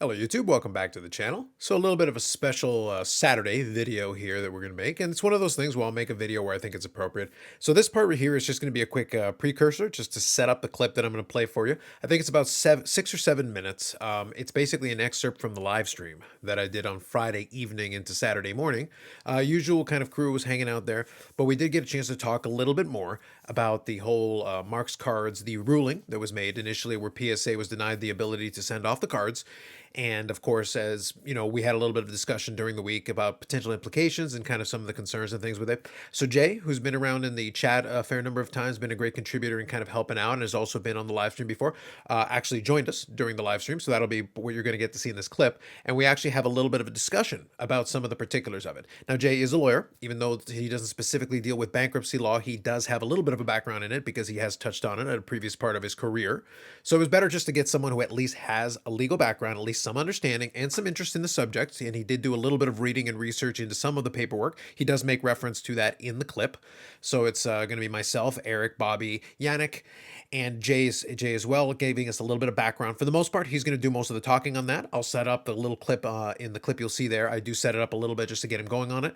Hello YouTube, welcome back to the channel. So a little bit of a special Saturday video here that we're going to make, and it's one of those things where I'll make a video where I think it's appropriate. So this part right here is just going to be a quick precursor just to set up the clip that I'm going to play for you. I think it's about 6 or 7 minutes. It's basically an excerpt from the live stream that I did on Friday evening into Saturday morning. Usual kind of crew was hanging out there, but we did get a chance to talk a little bit more about the whole Marx Cards, the ruling that was made initially where PSA was denied the ability to send off the cards. And of course, as you know, we had a little bit of discussion during the week about potential implications and kind of some of the concerns and things with it. So Jay, who's been around in the chat a fair number of times, been a great contributor and kind of helping out, and has also been on the live stream before, actually joined us during the live stream. So that'll be what you're going to get to see in this clip. And we actually have a little bit of a discussion about some of the particulars of it. Now, Jay is a lawyer, even though he doesn't specifically deal with bankruptcy law. He does have a little bit of a background in it because he has touched on it at a previous part of his career. So it was better just to get someone who at least has a legal background, at least some understanding and some interest in the subject. And he did do a little bit of reading and research into some of the paperwork. He does make reference to that in the clip. So it's going to be myself, Eric, Bobby, Yannick, and Jay as well, giving us a little bit of background. For the most part, he's going to do most of the talking on that. I'll set up the little clip in the clip you'll see there. I do set it up a little bit just to get him going on it.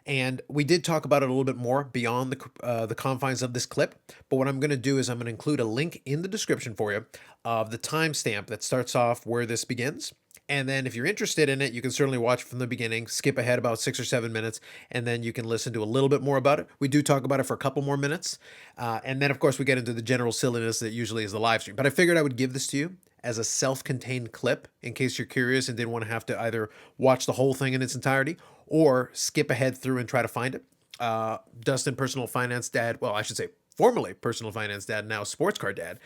And we did talk about it a little bit more beyond the confines of this clip. But what I'm going to do is I'm going to include a link in the description for you of the timestamp that starts off where this begins. And then if you're interested in it, you can certainly watch from the beginning, skip ahead about 6 or 7 minutes, and then you can listen to a little bit more about it. We do talk about it for a couple more minutes. And then, of course, we get into the general silliness that usually is the live stream. But I figured I would give this to you as a self-contained clip in case you're curious and didn't want to have to either watch the whole thing in its entirety or skip ahead through and try to find it. Dustin, personal finance dad, well, I should say formerly personal finance dad, now sports car dad,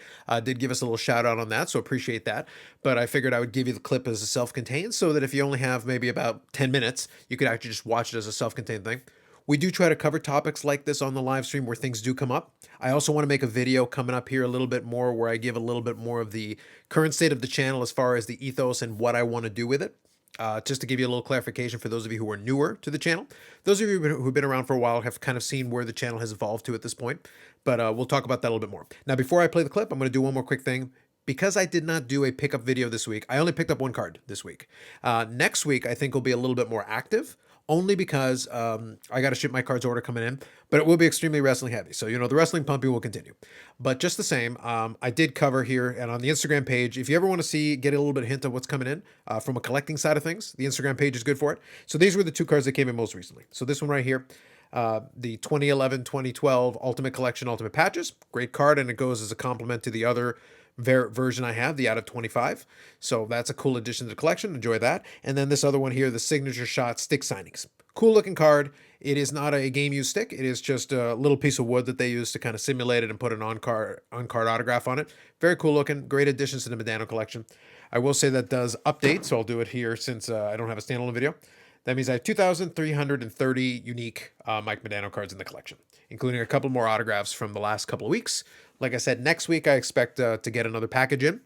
did give us a little shout out on that, so appreciate that. But I figured I would give you the clip as a self-contained so that if you only have maybe about 10 minutes, you could actually just watch it as a self-contained thing. We do try to cover topics like this on the live stream where things do come up. I also want to make a video coming up here a little bit more where I give a little bit more of the current state of the channel as far as the ethos and what I want to do with it. Just to give you a little clarification for those of you who are newer to the channel. Those of you who've been around for a while have kind of seen where the channel has evolved to at this point, but we'll talk about that a little bit more. Now, before I play the clip, I'm going to do one more quick thing. Because I did not do a pickup video this week, I only picked up one card this week. Next week, I think will be a little bit more active, only because I got a ship my cards order coming in, but it will be extremely wrestling heavy. So, you know, the wrestling pumpy will continue. But just the same, I did cover here and on the Instagram page, if you ever want to see, get a little bit of hint of what's coming in from a collecting side of things, the Instagram page is good for it. So these were the two cards that came in most recently. So this one right here, the 2011-2012 Ultimate Collection Ultimate Patches, great card, and it goes as a complement to the other version I have, the out of 25. So that's a cool addition to the collection. Enjoy that. And then this other one here, the Signature Shot Stick Signings. Cool looking card. It is not a game used stick. It is just a little piece of wood that they use to kind of simulate it and put an on-card autograph on it. Very cool looking. Great additions to the Medano collection. I will say that does update, so I'll do it here since I don't have a standalone video. That means I have 2,330 unique Mike Medano cards in the collection, including a couple more autographs from the last couple of weeks. Like I said, next week I expect to get another package in.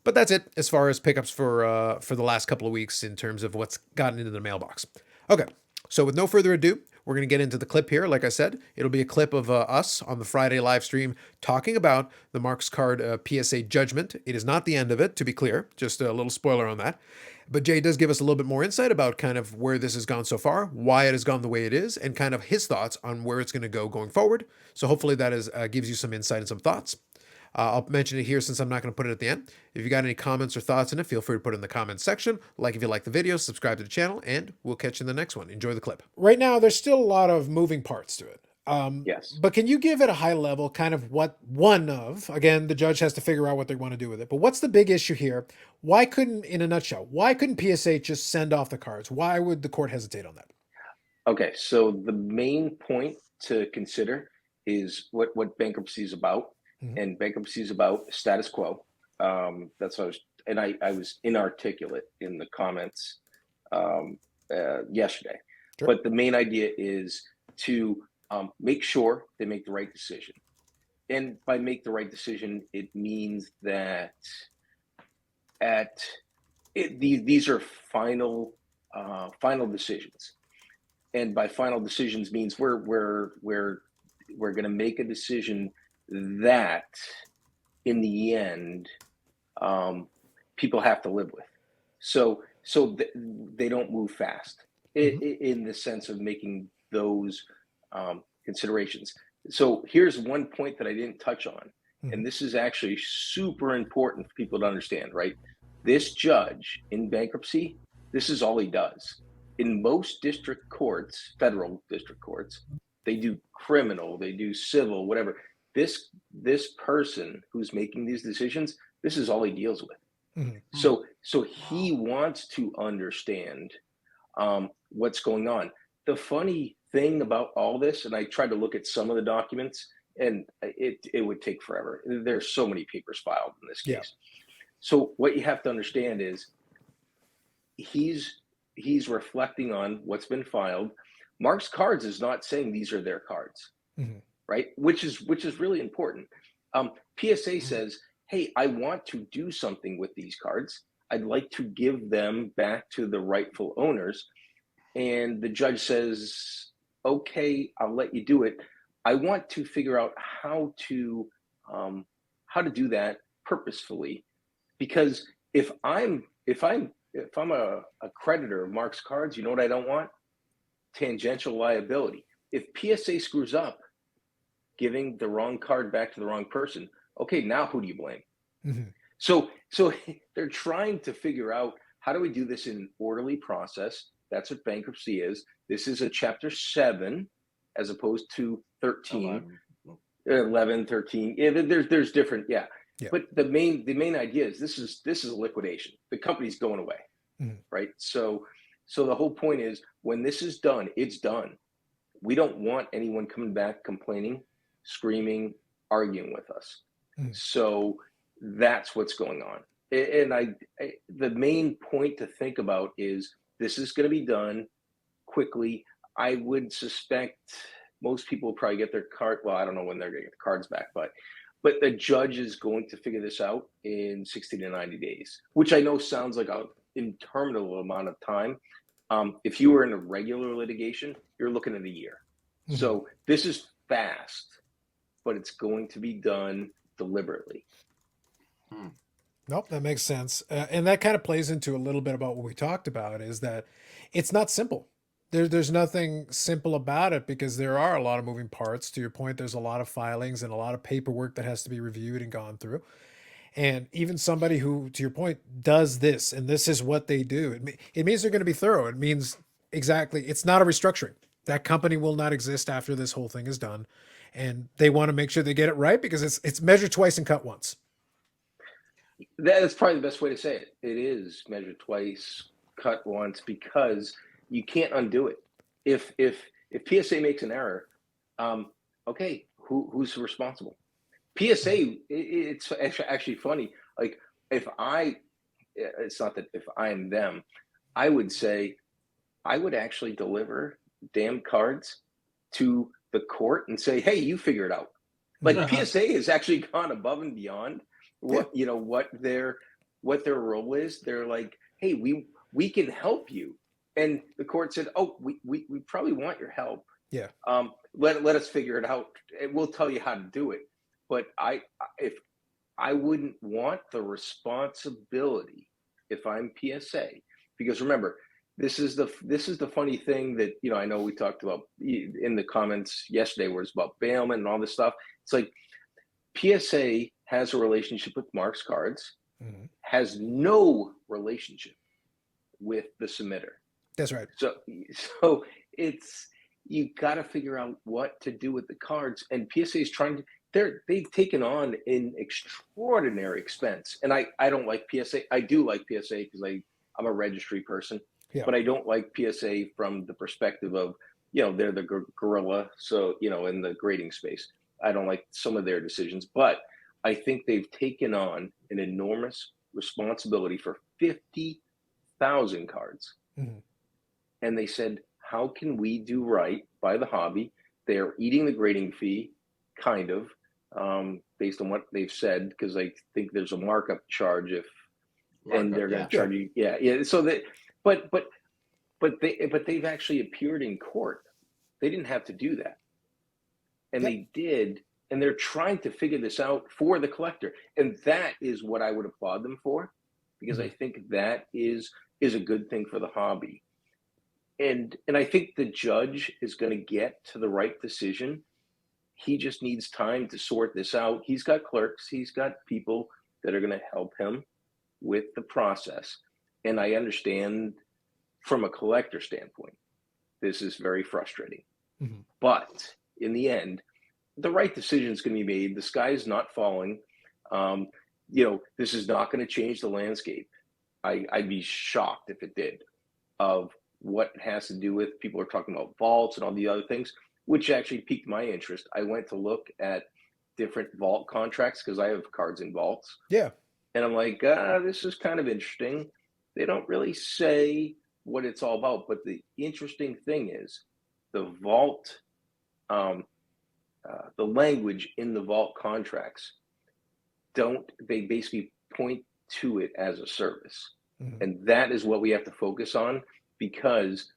But that's it as far as pickups for the last couple of weeks in terms of what's gotten into the mailbox. Okay, so with no further ado, we're going to get into the clip here. Like I said, it'll be a clip of us on the Friday live stream talking about the Marx Card PSA judgment. It is not the end of it, to be clear. Just a little spoiler on that. But Jay does give us a little bit more insight about kind of where this has gone so far, why it has gone the way it is, and kind of his thoughts on where it's going to go going forward. So hopefully that is gives you some insight and some thoughts. I'll mention it here since I'm not going to put it at the end. If you got any comments or thoughts in it, feel free to put it in the comments section. Like if you like the video, subscribe to the channel, and we'll catch you in the next one. Enjoy the clip. Right now, there's still a lot of moving parts to it. Yes. But can you give it a high level, kind of what one of, again, the judge has to figure out what they want to do with it, but what's the big issue here? Why couldn't, in a nutshell, why couldn't PSA just send off the cards? Why would the court hesitate on that? Okay. So the main point to consider is what bankruptcy is about, and bankruptcy is about status quo. That's what I was, and I was inarticulate in the comments yesterday. Sure. But the main idea is to make sure they make the right decision, and by make the right decision, it means that these are final decisions, and by final decisions means we're going to make a decision that in the end people have to live with. They don't move fast Hmm. in the sense of making those considerations. So here's one point that I didn't touch on, Hmm. and this is actually super important for people to understand, right? This judge in bankruptcy, this is all he does. In most district courts, federal district courts, they do criminal, they do civil, whatever. This person who's making these decisions, this is all he deals with. Hmm. So he wants to understand what's going on. The funny thing about all this, and I tried to look at some of the documents, and it would take forever. There's so many papers filed in this Yeah. case. So what you have to understand is he's he's reflecting on what's been filed. Mark's cards is not saying these are their cards, Hmm. right? Which is really important. PSA says, "Hey, I want to do something with these cards. I'd like to give them back to the rightful owners." And the judge says, "Okay, I'll let you do it. I want to figure out um, how to do that purposefully, because if I'm a creditor of Mark's cards, you know what I don't want? Tangential liability. If PSA screws up, giving the wrong card back to the wrong person, okay, now who do you blame?" Hmm. So they're trying to figure out, how do we do this in an orderly process? That's what bankruptcy is. This is a chapter 7 as opposed to 13, 11, 13. Yeah, there's different, yeah. Yeah. But the main idea is this is a liquidation. The company's going away, Hmm. right? So the whole point is, when this is done, it's done. We don't want anyone coming back complaining, screaming, arguing with us. Hmm. So that's what's going on. And the main point to think about is, this is going to be done quickly. I would suspect most people will probably get their card. Well, I don't know when they're going to get the cards back, but the judge is going to figure this out in 60 to 90 days, which I know sounds like an interminable amount of time. If you were in a regular litigation, you're looking at a year. Hmm. So this is fast, but it's going to be done deliberately. Nope, that makes sense. And that kind of plays into a little bit about what we talked about, is that it's not simple. There's nothing simple about it, because there are a lot of moving parts. To your point, there's a lot of filings and a lot of paperwork that has to be reviewed and gone through. And even somebody who, to your point, does this and this is what they do, it means they're going to be thorough. It means exactly, it's not a restructuring. That company will not exist after this whole thing is done. And they want to make sure they get it right, because it's measure twice and cut once. That's probably the best way to say it. It is measured twice, cut once, because you can't undo it. If PSA makes an error, okay, who's responsible? PSA, it's actually funny. Like, if I, it's not that if I'm them, I would say I would actually deliver damn cards to the court and say, "Hey, you figure it out." Like, PSA has actually gone above and beyond Yeah. what their role is. They're like, "Hey, we can help you," and the court said, "Oh, we probably want your help. Yeah. Let us figure it out, and we'll tell you how to do it." But if I wouldn't want the responsibility if I'm PSA, because remember, this is the funny thing that, I know we talked about in the comments yesterday, where it's about bailment and all this stuff. It's like, PSA has a relationship with Mark's Cards, Mhm. has no relationship with the submitter. That's right. So it's, you got to figure out what to do with the cards, and PSA is trying to. They've taken on an extraordinary expense, and I don't like PSA. I do like PSA because I'm a registry person, Yeah. but I don't like PSA from the perspective of, they're the gorilla, so, in the grading space. I don't like some of their decisions, but I think they've taken on an enormous responsibility for 50,000 cards. Mhm. And they said, how can we do right by the hobby? They're eating the grading fee, kind of, based on what they've said, because I think there's a markup charge and they're going to charge you. Yeah. So but they've actually appeared in court. They didn't have to do that, and Yep. they did. And they're trying to figure this out for the collector, and that is what I would applaud them for, because I think that is is a good thing for the hobby. And I think the judge is going to get to the right decision. He just needs time to sort this out. He's got clerks, he's got people that are going to help him with the process. And I understand from a collector standpoint, this is very frustrating. Mm-hmm. But in the end, the right decision is going to be made. The sky is not falling. This is not going to change the landscape. I'd be shocked if it did, of what it has to do with. People are talking about vaults and all the other things, which actually piqued my interest. I went to look at different vault contracts because I have cards in vaults. Yeah. And I'm like, this is kind of interesting. They don't really say what it's all about, but the interesting thing is the vault, the language in the vault contracts they basically point to it as a service. Mm-hmm. And that is what we have to focus on, because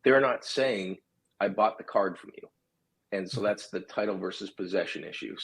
they're not saying, I bought the card from you. And so that's the title versus possession issue.